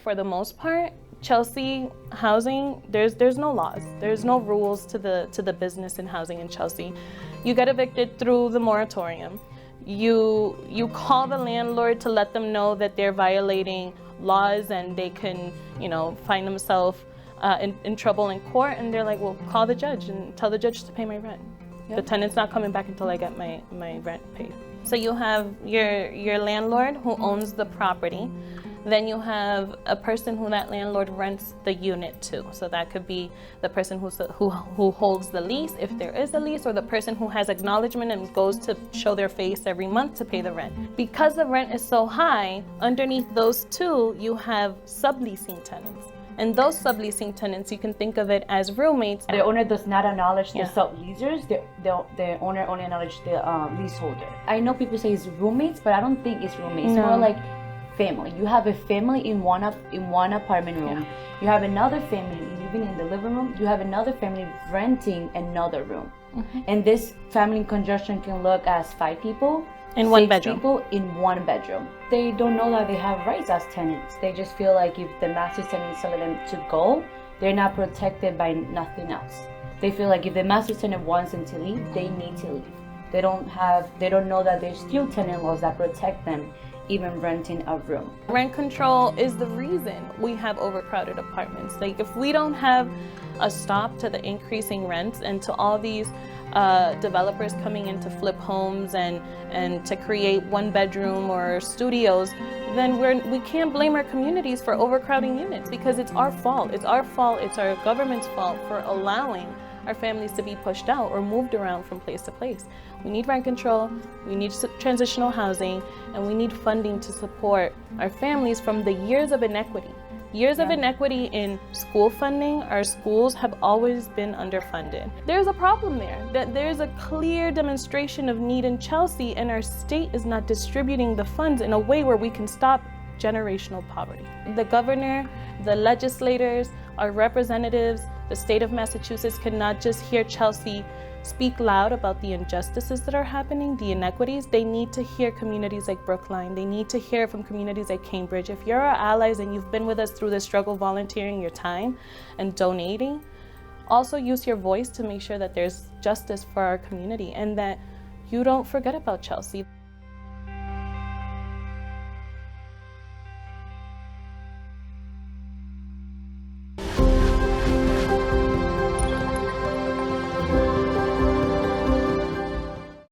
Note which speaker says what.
Speaker 1: For the most part, Chelsea housing, there's no laws. There's no rules to the business and housing in Chelsea. You get evicted through the moratorium. You call the landlord to let them know that they're violating laws and they can, find themselves in trouble in court, and they're like, well, call the judge and tell the judge to pay my rent. Yep. The tenant's not coming back until I get my rent paid. So you have your landlord who owns the property. Then you have a person who that landlord rents the unit to. So that could be the person who holds the lease, if there is a lease, or the person who has acknowledgement and goes to show their face every month to pay the rent. Because the rent is so high, underneath those two, you have subleasing tenants. And those subleasing tenants, you can think of it as roommates.
Speaker 2: The owner does not acknowledge the subleasers. The owner only acknowledges the leaseholder. I know people say it's roommates, but I don't think it's roommates. It's more like family. You have a family in one apartment room. You have another family living in the living room. You have another family renting another room. And this family in conjunction can look as 5 people
Speaker 1: in one bedroom.
Speaker 2: 6 people in one bedroom. They don't know that they have rights as tenants. They just feel like if the master tenant is telling them to go, they're not protected by nothing else. They feel like if the master tenant wants them to leave, they need to leave. They don't know that there's still tenant laws that protect them even renting a room.
Speaker 1: Rent control is the reason we have overcrowded apartments. Like, if we don't have a stop to the increasing rents and to all these developers coming in to flip homes and to create 1-bedroom or studios, then we can't blame our communities for overcrowding units, because it's our fault. It's our fault, it's our government's fault for allowing our families to be pushed out or moved around from place to place. We need rent control, we need transitional housing, and we need funding to support our families from the years of inequity. Years of inequity in school funding. Our schools have always been underfunded. There's a problem there. That there's a clear demonstration of need in Chelsea, and our state is not distributing the funds in a way where we can stop generational poverty. The governor, the legislators, our representatives, the state of Massachusetts cannot just hear Chelsea speak loud about the injustices that are happening, the inequities. They need to hear communities like Brookline. They need to hear from communities like Cambridge. If you're our allies and you've been with us through this struggle, volunteering your time and donating, also use your voice to make sure that there's justice for our community and that you don't forget about Chelsea.